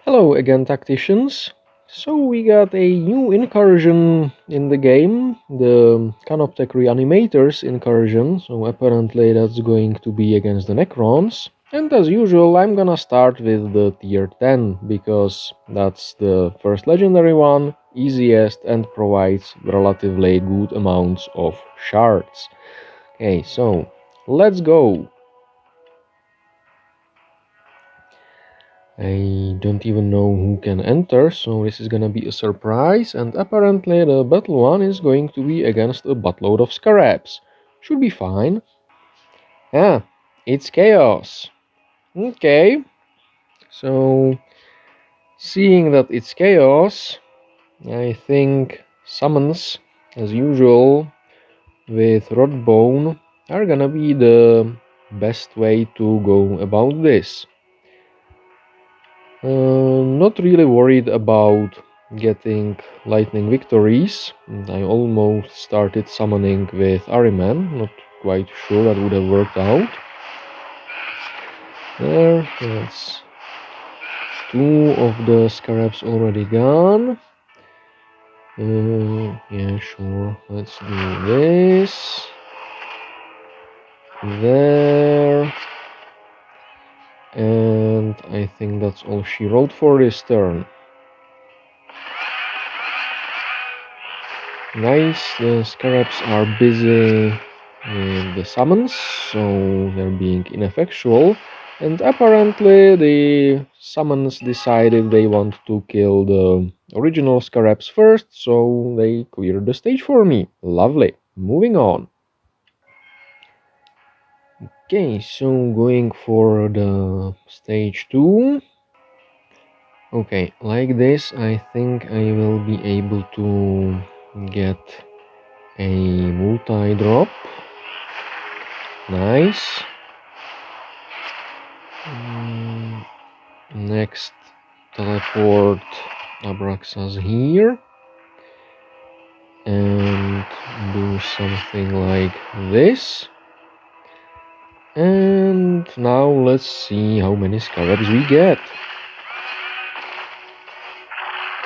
Hello again, tacticians. So we got a new incursion in the game, the Canoptek Reanimators Incursion. So apparently that's going to be against the Necrons. And as usual, I'm gonna start with the tier 10, because that's the first legendary one, easiest, and provides relatively good amounts of shards. Okay, so let's go. I don't even know who can enter, so this is gonna be a surprise, and apparently the battle one is going to be against a buttload of scarabs. Should be fine. Ah, it's chaos. Okay, so seeing that it's chaos, I think summons, as usual, with Rotbone are gonna be the best way to go about this. Not really worried about getting lightning victories. I almost started summoning with Ahriman, not quite sure that would have worked out. That's two of the scarabs already gone. Yeah, sure, let's do this. There. And I think that's all she wrote for this turn. Nice, the scarabs are busy with the summons, so they're being ineffectual. And apparently the summons decided they want to kill the original scarabs first, so they cleared the stage for me. Lovely. Moving on. Okay, so going for the stage 2. Okay, like this I think I will be able to get a multi-drop. Nice. Next, teleport Abraxas here and do something like this. And now let's see how many scarabs we get.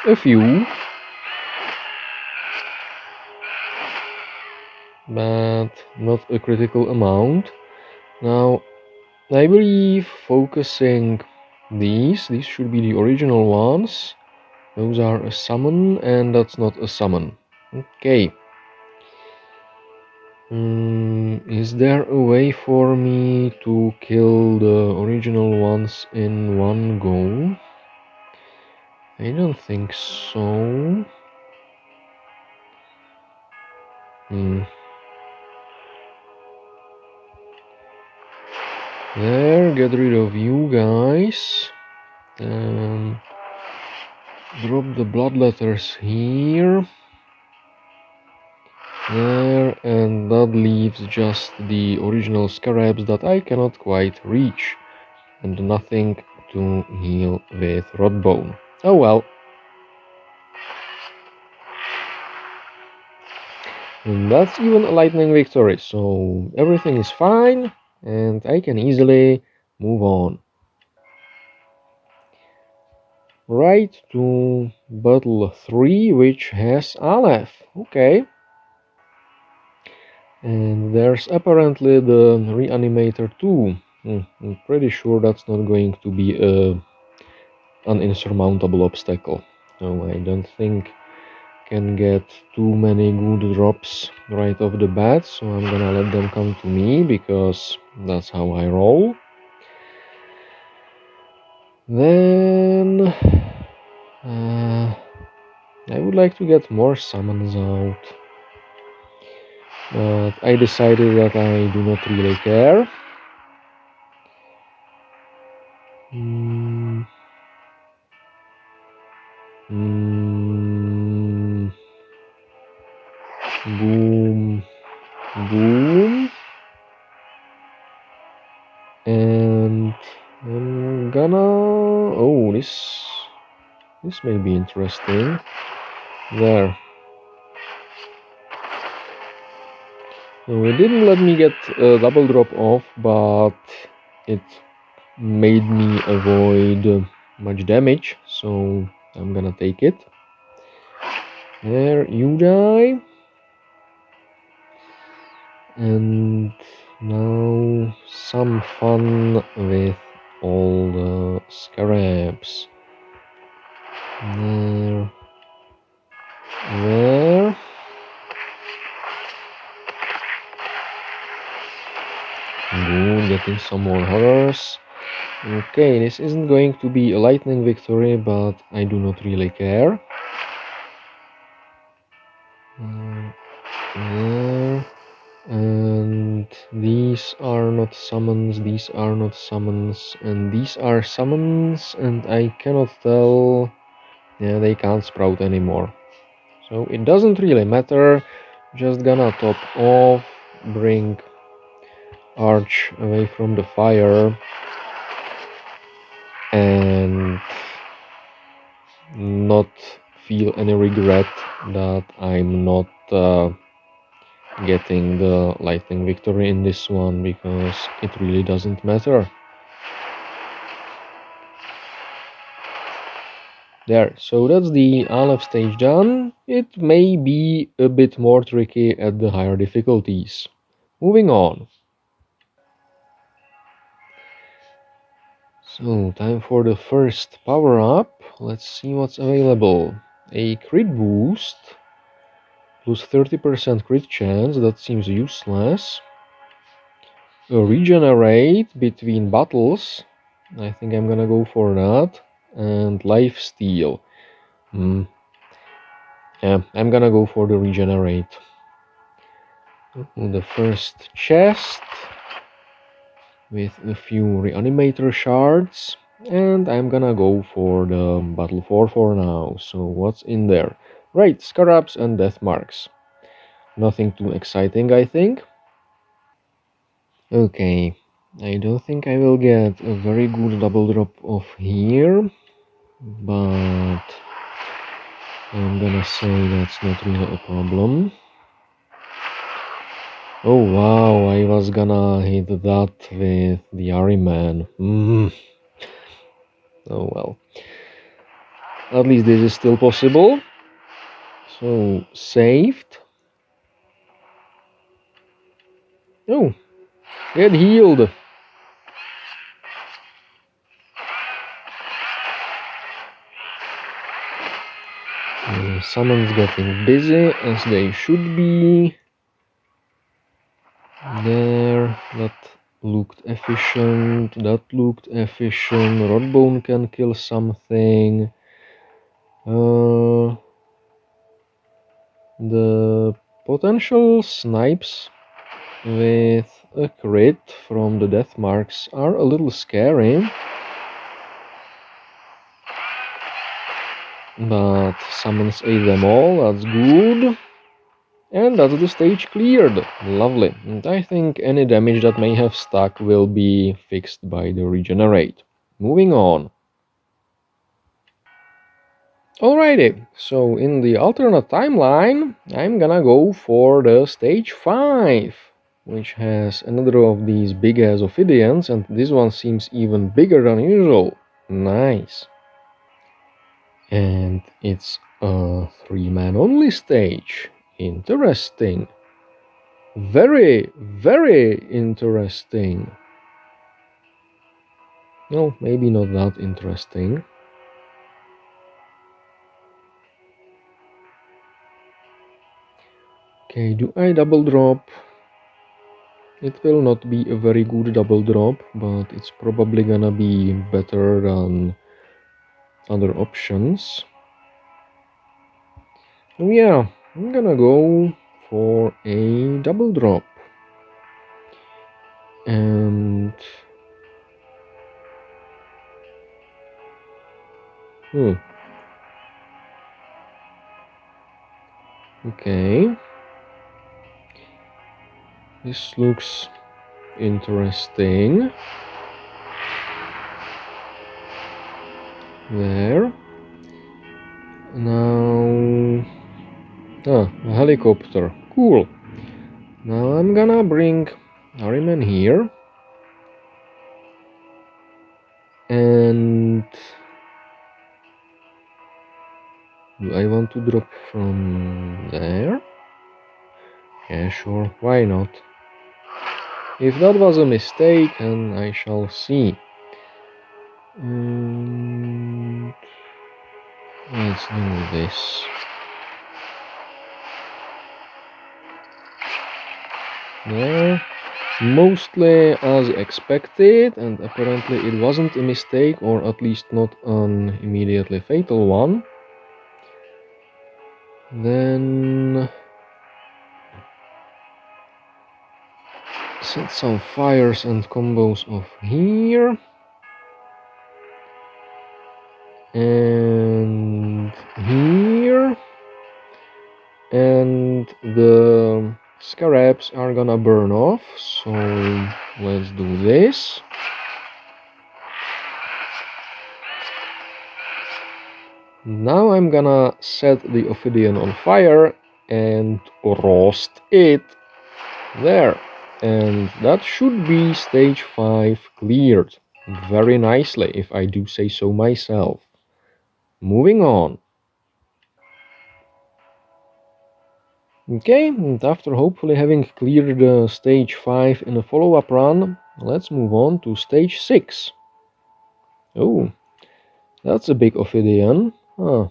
A few, but not a critical amount. Now I believe focusing these should be the original ones. Those are a summon, and that's not a summon. Okay. Is there a way for me to kill the original ones in one go? I don't think so. There, get rid of you guys. Drop the bloodletters here. There, and that leaves just the original scarabs that I cannot quite reach. And nothing to heal with Rotbone. Oh well. And that's even a lightning victory, so everything is fine, and I can easily move on. Right to battle 3, which has Aleph. Okay. And there's apparently the Reanimator 2. I'm pretty sure that's not going to be an insurmountable obstacle. No, I don't think can get too many good drops right off the bat, so I'm gonna let them come to me because that's how I roll. Then I would like to get more summons out, but I decided that I do not really care. Boom, boom, and I'm gonna. Oh, this may be interesting. There. So it didn't let me get a double drop off, but it made me avoid much damage, so I'm gonna take it. There, you die. And now some fun with all the scarabs. There. There. Good, getting some more horrors. Okay, this isn't going to be a lightning victory, but I do not really care. There. And these are not summons, these are not summons, and these are summons, and I cannot tell. Yeah, they can't sprout anymore. So it doesn't really matter. Just gonna top off, bring Arch away from the fire, and not feel any regret that I'm not getting the lightning victory in this one, because it really doesn't matter. There, so that's the Aleph stage done. It may be a bit more tricky at the higher difficulties. Moving on. So, time for the first power up. Let's see what's available. A crit boost, plus 30% crit chance, that seems useless. A regenerate between battles, I think I'm gonna go for that. And life steal. Yeah, I'm gonna go for the regenerate. The first chest with a few reanimator shards, and I'm gonna go for the battle 4 for now. So what's in there? Right, scarabs and death marks. Nothing too exciting, I think. Okay, I don't think I will get a very good double drop off here, but I'm gonna say that's not really a problem. Oh wow, I was gonna hit that with the Ahriman. Oh well. At least this is still possible. So, saved. Oh, get healed. Summons getting busy, as they should be. There, that looked efficient, that looked efficient. Rotbone can kill something. The potential snipes with a crit from the death marks are a little scary. But summons ate them all, that's good. And that's the stage cleared. Lovely. And I think any damage that may have stuck will be fixed by the regenerate. Moving on. Alrighty, so in the alternate timeline, I'm gonna go for the stage 5, which has another of these big ass Ophidians, and this one seems even bigger than usual. Nice. And it's a 3-man only stage. Interesting. Very, very interesting. No, maybe not that interesting. Okay, do I double drop? It will not be a very good double drop, but it's probably gonna be better than other options. So yeah, I'm gonna go for a double drop. And okay, this looks interesting. There. Now, a helicopter. Cool. Now I'm gonna bring Ahriman here. And Do I want to drop from there? Yeah, sure, why not? If that was a mistake, then I shall see. Let's do this. There. Mostly as expected, and apparently it wasn't a mistake, or at least not an immediately fatal one. Then set some fires and combos off here. And here. And the scarabs are gonna burn off, so let's do this. Now I'm gonna set the obsidian on fire and roast it. There. And that should be stage 5 cleared. Very nicely, if I do say so myself. Moving on. Okay, and after hopefully having cleared stage 5 in a follow-up run, let's move on to stage 6. Oh, that's a big Ophidian. Huh.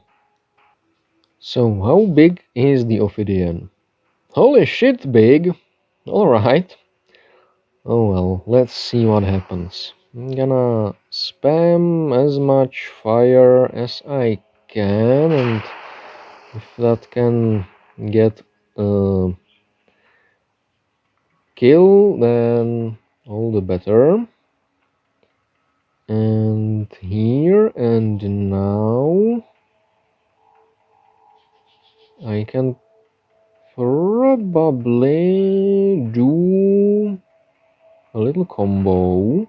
So how big is the Ophidian? Holy shit, big! Alright. Oh well, let's see what happens. I'm gonna spam as much fire as I can, and if that can get a kill, then all the better. And here and now I can probably do a little combo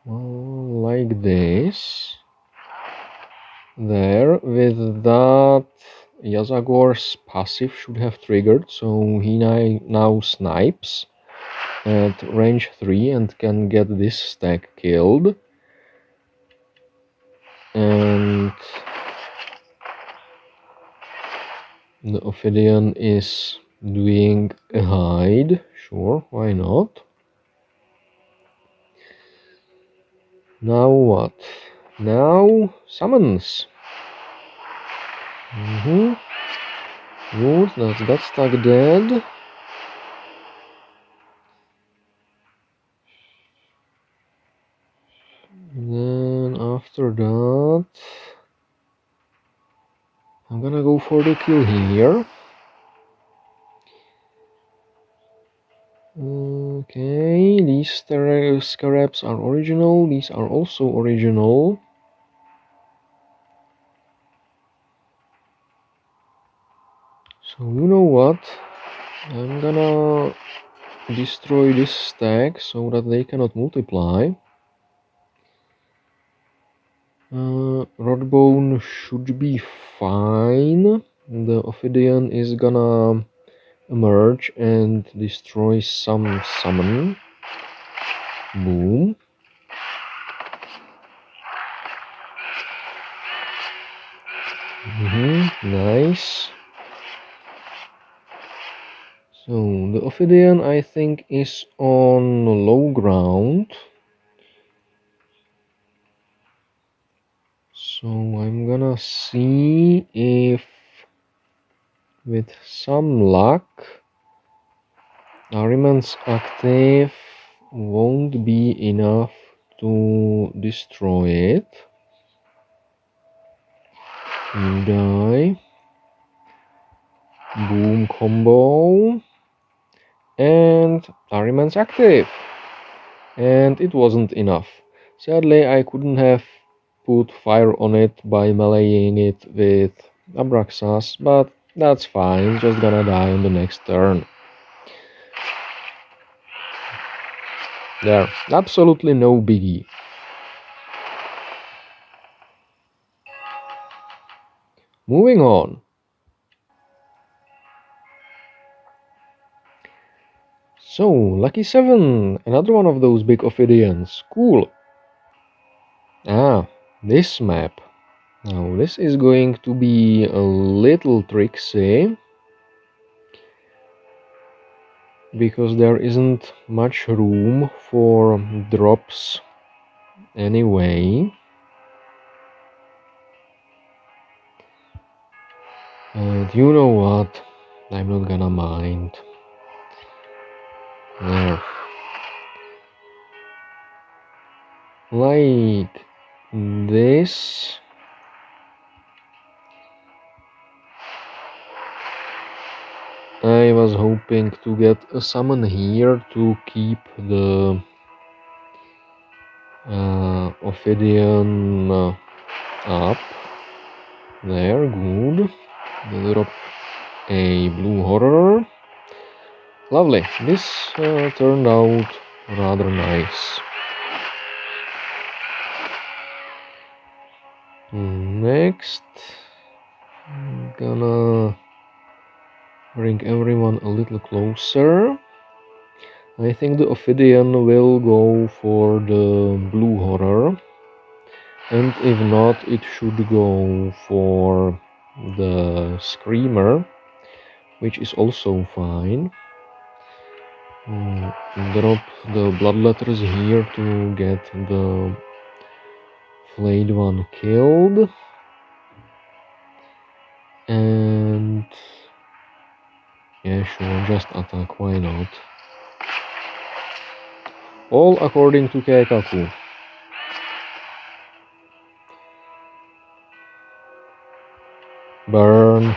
like this. There, with that, Yazagor's passive should have triggered, so he now snipes at range 3 and can get this stack killed. And the Ophidian is doing a hide. Sure, why not? Now what? Now summons. Good, that's got stuck dead. Then after that, I'm gonna go for the kill here. Okay, these scarabs are original, these are also original. So you know what? I'm gonna destroy this stack so that they cannot multiply. Rotbone should be fine. The Ophidian is gonna emerge and destroy some summon. Boom. Nice. So the Ophidian, I think, is on low ground. So I'm gonna see if with some luck Ahriman's active won't be enough to destroy it. You die. Boom combo. And Ahriman's active. And it wasn't enough. Sadly, I couldn't have put fire on it by meleeing it with Abraxas, but that's fine, it's just gonna die on the next turn. There, absolutely no biggie. Moving on. So, Lucky 7, another one of those big Ophidians, cool. Ah, this map. Now this is going to be a little tricksy, because there isn't much room for drops anyway. And you know what? I'm not gonna mind. There. Like this. I was hoping to get a summon here to keep the Ophidian up. There, good. Drop a blue horror. Lovely. This turned out rather nice. Next, I'm gonna bring everyone a little closer. I think the Ophidian will go for the blue horror, and if not, it should go for the Screamer, which is also fine. Drop the bloodletters here to get the flayed one killed, and yeah, sure, just attack, why not? All according to Keikaku. Burn.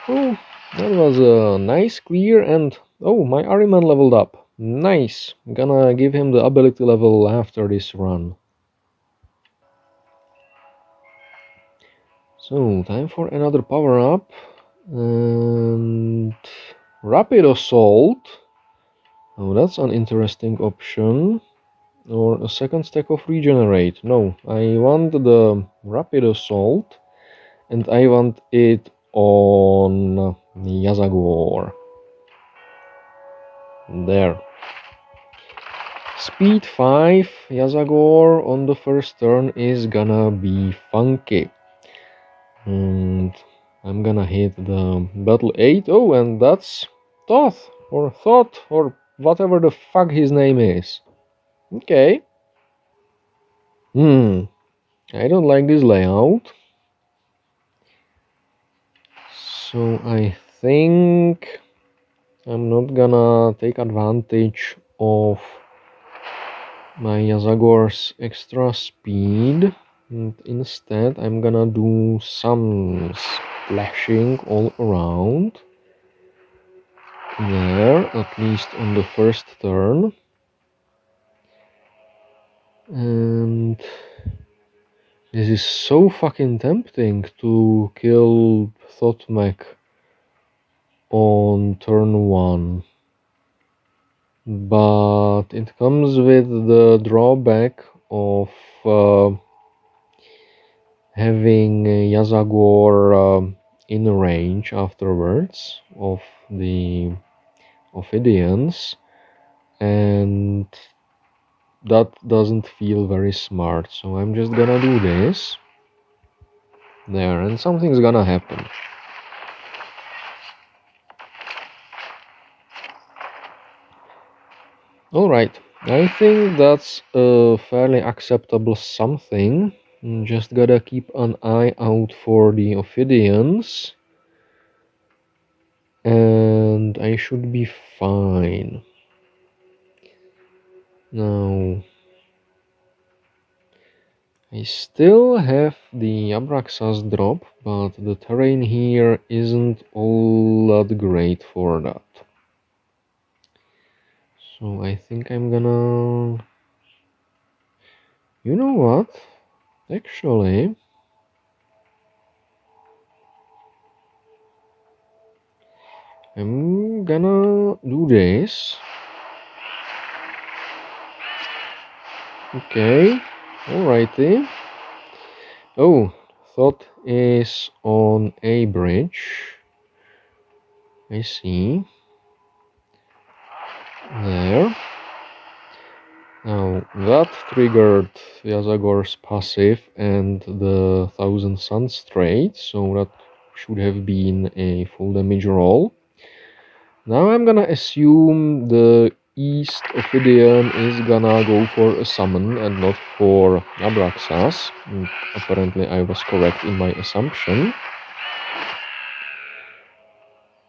Oh, that was a nice clear, and oh, my Ahriman leveled up. Nice. Gonna give him the ability level after this run. So, time for another power up. And Rapid Assault. Oh, that's an interesting option. Or a second stack of Regenerate. No, I want the Rapid Assault, and I want it on Yazagor. There. Speed 5 Yazagor on the first turn is gonna be funky. And I'm gonna hit the Battle 8. Oh, and that's Thoth, or Thought, or whatever the fuck his name is. Okay. I don't like this layout. So I think I'm not gonna take advantage of my Yazagor's extra speed, and instead I'm gonna do some splashing all around there, at least on the first turn. And this is so fucking tempting to kill Thotmek on turn 1. But it comes with the drawback of having Yazagor in range afterwards of the Ophidians, and that doesn't feel very smart, so I'm just gonna do this there, and something's gonna happen. Alright, I think that's a fairly acceptable something. Just gotta keep an eye out for the Ophidians, and I should be fine. Now, I still have the Abraxas drop, but the terrain here isn't all that great for that. So I think I'm gonna... You know what? Actually, I'm gonna do this. Okay, alrighty. Oh, Thought is on a bridge. I see. There. Now, that triggered Yazagor's passive and the Thousand Suns trait, so that should have been a full damage roll. Now I'm gonna assume the East Ophidian is gonna go for a summon and not for Abraxas. And apparently I was correct in my assumption.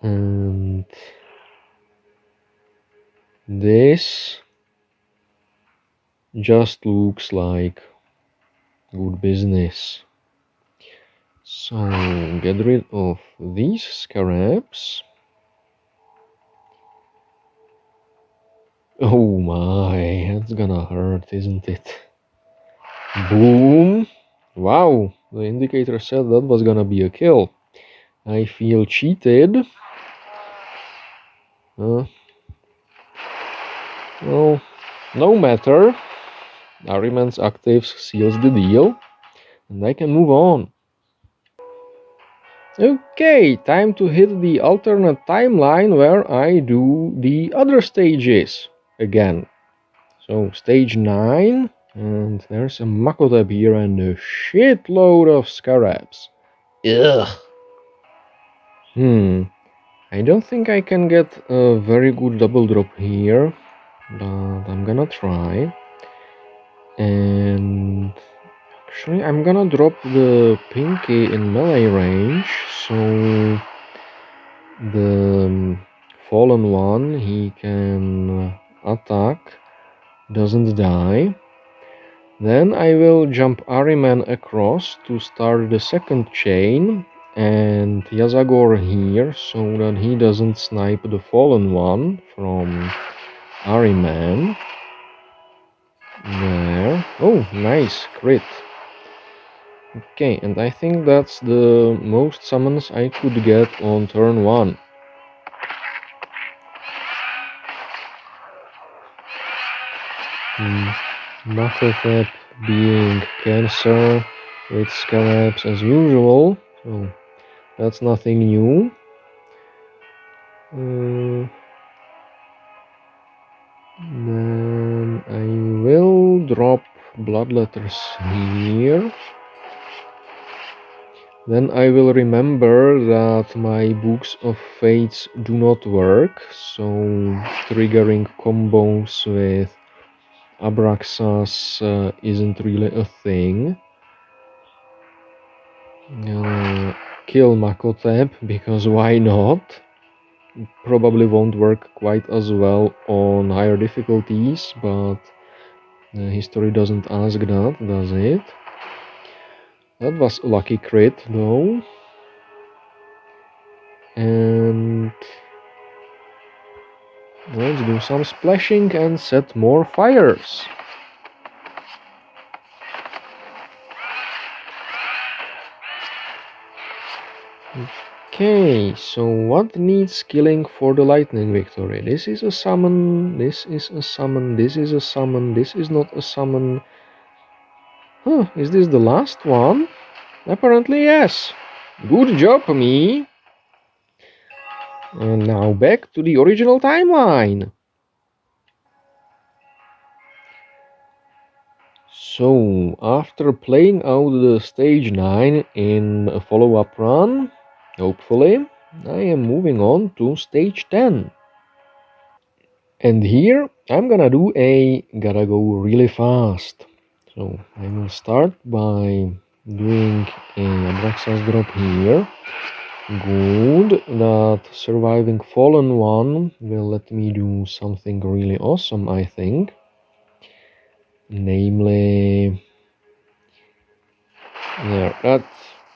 And this just looks like good business. So get rid of these scarabs. Oh my, that's gonna hurt, isn't it? Boom! Wow, the indicator said that was gonna be a kill. I feel cheated. Well, no matter. Ahriman's active seals the deal, and I can move on. Okay, time to hit the alternate timeline where I do the other stages again. So stage 9, and there's a Makhotep here and a shitload of scarabs. Ugh. I don't think I can get a very good double drop here, but I'm gonna try. And actually I'm gonna drop the Pinky in melee range, so the fallen one, he can attack, doesn't die. Then I will jump Ahriman across to start the second chain, and Yazagor here so that he doesn't snipe the fallen one from Ahriman. There. Oh, nice crit. Okay, and I think that's the most summons I could get on turn 1. Makhotep being Cancer with scarabs as usual, so that's nothing new. Then I will drop bloodletters here. Then I will remember that my Books of Fates do not work, so triggering combos with Abraxas isn't really a thing. Kill Makhotep, because why not? Probably won't work quite as well on higher difficulties, but history doesn't ask that, does it? That was a lucky crit though. And let's do some splashing and set more fires. Okay, so what needs killing for the lightning victory? This is a summon, this is a summon, this is a summon, this is not a summon. Huh, is this the last one? Apparently yes. Good job, me. And now back to the original timeline. So, after playing out the stage 9 in a follow-up run, hopefully, I am moving on to stage 10. And here, I'm gonna do a gotta go really fast. So, I will start by doing a Abraxas drop here. Good, that surviving fallen one will let me do something really awesome, I think. Namely, yeah, that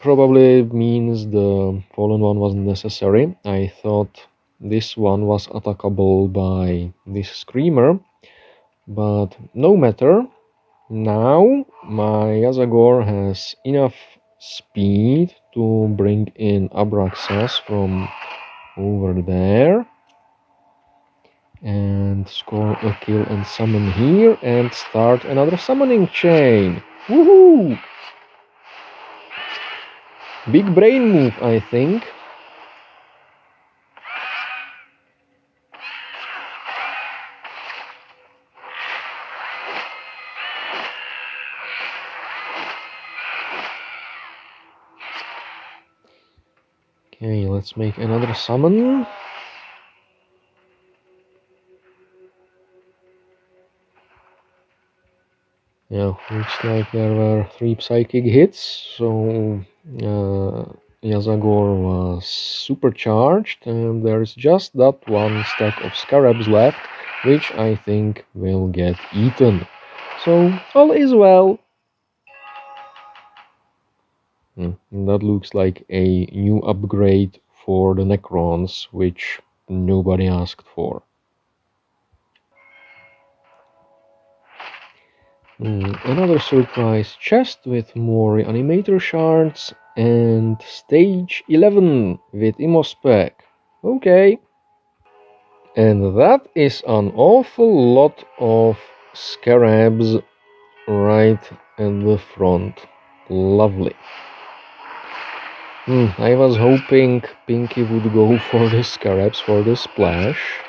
probably means the fallen one wasn't necessary. I thought this one was attackable by this screamer, but no matter. Now my Yazagor has enough speed to bring in Abraxas from over there and score a kill and summon here and start another summoning chain. Woohoo! Big brain move, I think. Okay, let's make another summon. Yeah, looks like there were 3 psychic hits, so Yazagor was supercharged, and there's just that one stack of scarabs left, which I think will get eaten. So all is well. That looks like a new upgrade for the Necrons, which nobody asked for. Another surprise chest with more Reanimator shards and stage 11 with Imospekh. Okay. And that is an awful lot of scarabs right at the front. Lovely. I was hoping Pinky would go for the scarabs for the splash,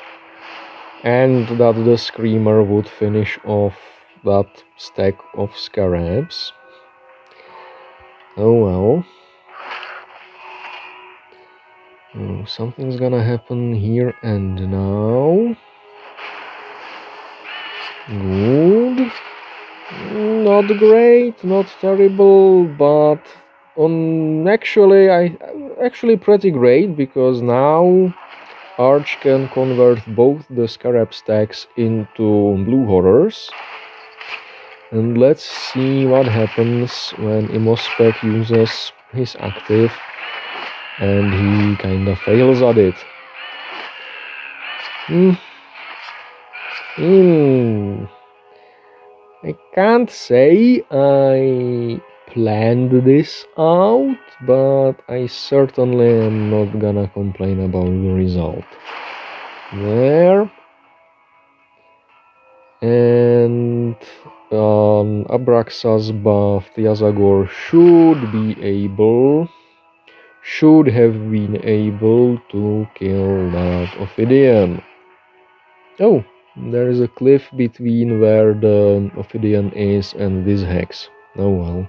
and that the Screamer would finish off that stack of scarabs. Oh well. Something's gonna happen here and now. Good. Not great, not terrible, but actually pretty great, because now Arch can convert both the scarab stacks into blue horrors. And let's see what happens when Imospekh uses his active and he kinda fails at it. I can't say I planned this out, but I certainly am not gonna complain about the result. There. And on Abraxas buff, Yazagor should have been able to kill that Ophidian. Oh, there is a cliff between where the Ophidian is and this hex. Oh well.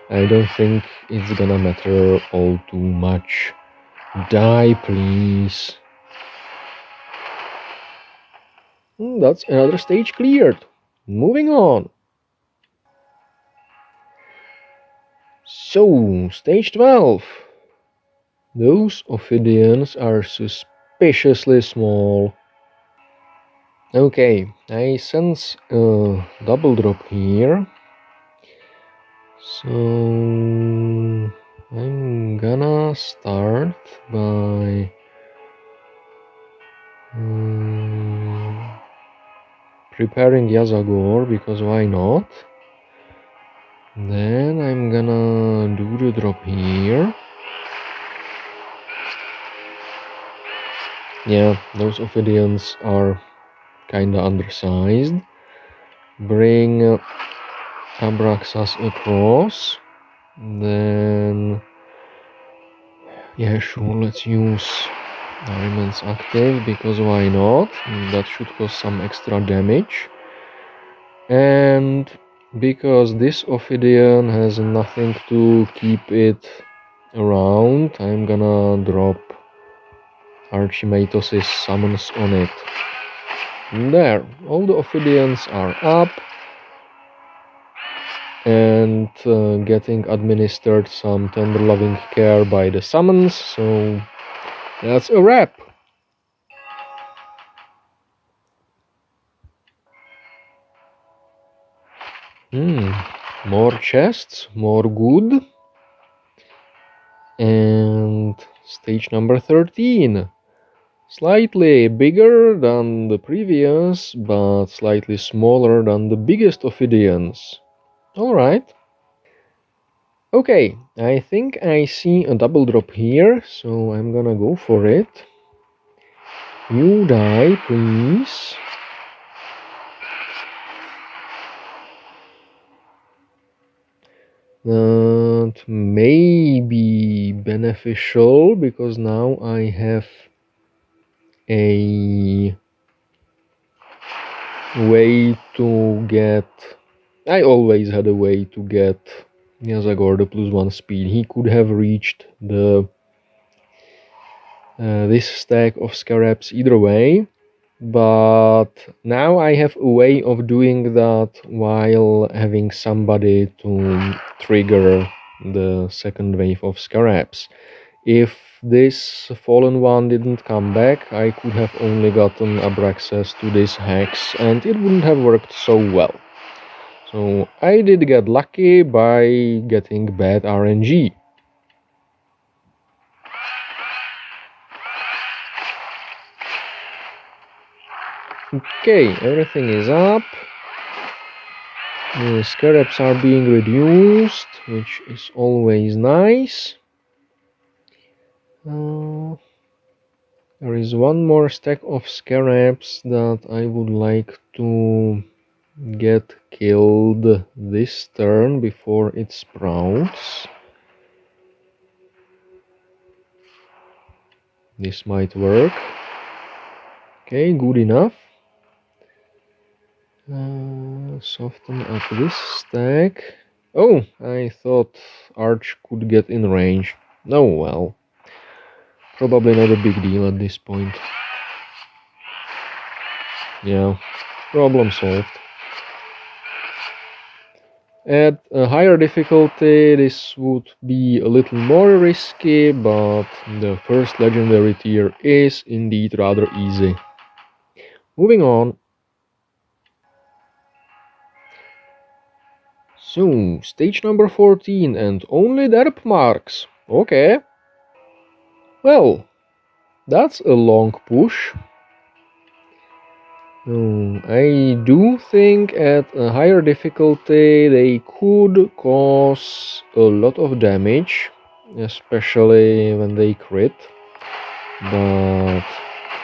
I don't think it's gonna matter all too much. Die, please. That's another stage cleared. Moving on. So, stage 12. Those Ophidians are suspiciously small. Okay, I sense a double drop here. So, I'm gonna start by preparing Yazagor, because why not? Then I'm gonna do the drop here. Yeah, those Ophidians are kinda undersized. Bring Abraxas across. Then, yeah, sure, let's use Diamond's active, because why not? That should cause some extra damage. And because this Ophidian has nothing to keep it around, I'm gonna drop Archimatos' summons on it. There, all the Ophidians are up and getting administered some tender loving care by the summons, so that's a wrap. More chests, more good. And stage number 13. Slightly bigger than the previous, but slightly smaller than the biggest Ophidians. Alright. Okay, I think I see a double drop here, so I'm gonna go for it. You die, please. That may be beneficial, because now I have a way to get... I always had a way to get Yazagor the +1 speed. He could have reached the this stack of scarabs either way, but now I have a way of doing that while having somebody to trigger the second wave of scarabs. If this fallen one didn't come back, I could have only gotten Abraxas to this hex and it wouldn't have worked so well. So I did get lucky by getting bad RNG. Okay, everything is up. The scarabs are being reduced, which is always nice. There is one more stack of scarabs that I would like to get killed this turn before it sprouts. This might work. Okay, good enough. Soften up this stack. Oh, I thought Arch could get in range. Oh well. Probably not a big deal at this point. Yeah, problem solved. At a higher difficulty, this would be a little more risky, but the first legendary tier is indeed rather easy. Moving on. So, stage number 14 and only derp marks. Okay. Well, that's a long push. I do think at a higher difficulty they could cause a lot of damage, especially when they crit. But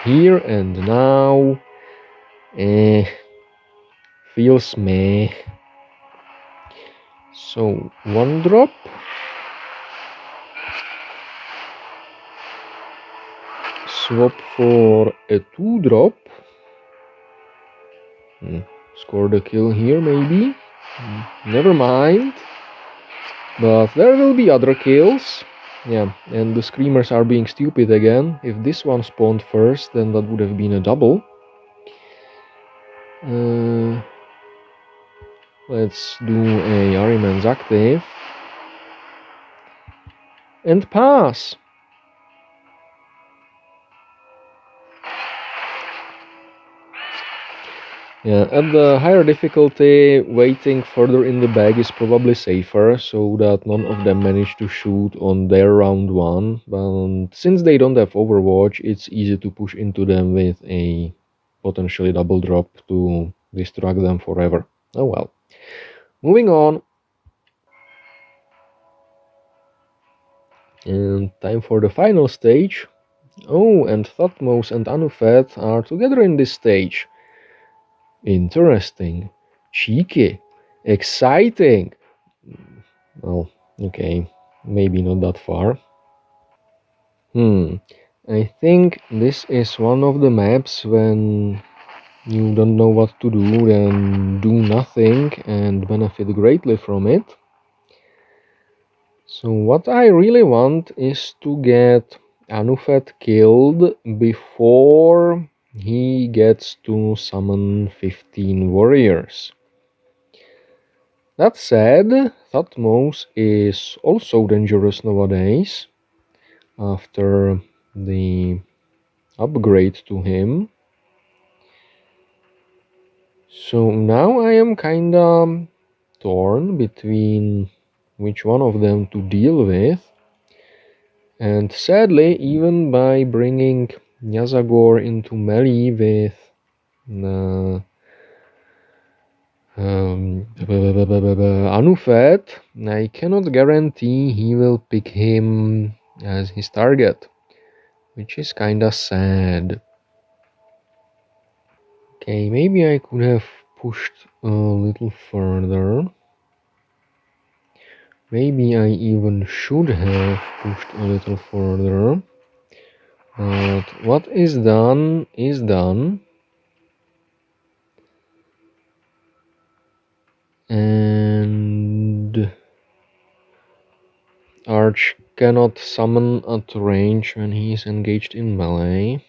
here and now, feels meh. So, one drop. Swap for a 2-drop. Score the kill here, maybe. Never mind. But there will be other kills. Yeah, and the screamers are being stupid again. If this one spawned first, then that would have been a double. Let's do a Ahriman's active. And pass! Yeah, at the higher difficulty, waiting further in the bag is probably safer, so that none of them manage to shoot on their round 1. But since they don't have Overwatch, it's easy to push into them with a potentially double drop to distract them forever. Oh well. Moving on. And time for the final stage. Oh, and Thutmose and Anuphet are together in this stage. Interesting. Cheeky. Exciting. Well, okay. Maybe not that far. I think this is one of the maps when you don't know what to do, then do nothing and benefit greatly from it. So what I really want is to get Anuphet killed before he gets to summon 15 warriors. That said, Thutmose is also dangerous nowadays after the upgrade to him. So now I am kinda torn between which one of them to deal with. And sadly, even by bringing Yazagor into melee with Anuphet, I cannot guarantee he will pick him as his target, which is kinda sad. Okay, maybe I could have pushed a little further. Maybe I even should have pushed a little further. But what is done is done. And charge cannot summon at range when he is engaged in melee.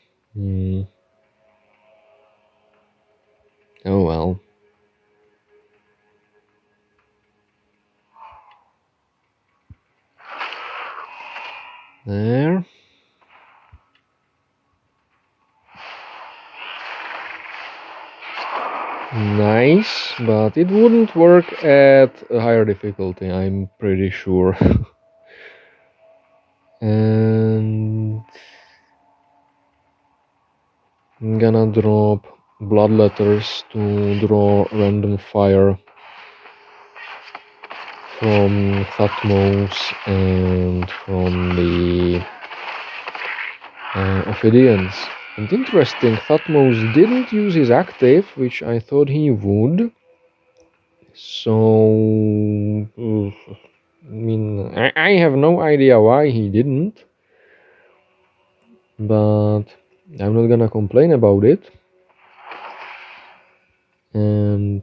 Oh well. There. Nice, but it wouldn't work at a higher difficulty, I'm pretty sure. And I'm gonna drop blood letters to draw random fire from Thutmose and from the Ophidians. And interesting, Thutmose didn't use his active, which I thought he would. So, I mean, I have no idea why he didn't, but I'm not gonna complain about it. And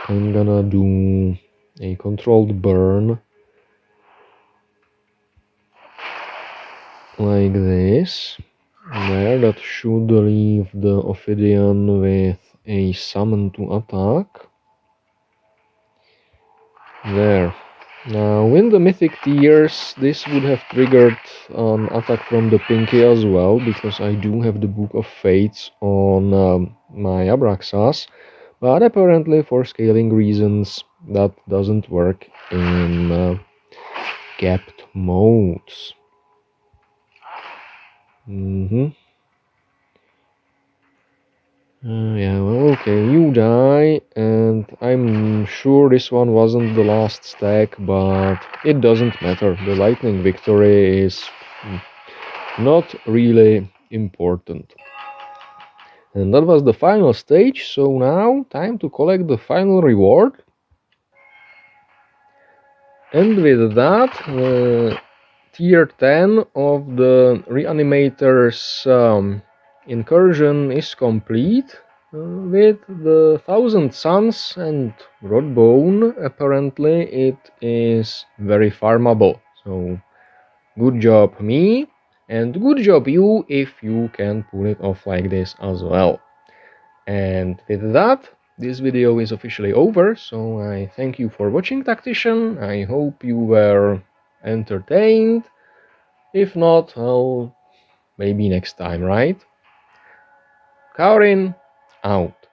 I'm gonna do a controlled burn like this. There, that should leave the Ophidian with a summon to attack. There. Now, in the Mythic Tiers, this would have triggered an attack from the Pinky as well, because I do have the Book of Fates on my Abraxas, but apparently for scaling reasons that doesn't work in capped modes. Yeah, well, okay, you die, and I'm sure this one wasn't the last stack, but it doesn't matter. The lightning victory is not really important. And that was the final stage, so now time to collect the final reward. And with that, tier 10 of the Reanimator's incursion is complete. With the 1000 Suns and Rotbone, apparently it is very farmable. So good job me, and good job you if you can pull it off like this as well. And with that, this video is officially over, so I thank you for watching, Tactician. I hope you were entertained. If not, well, maybe next time, right? Kaurin, out.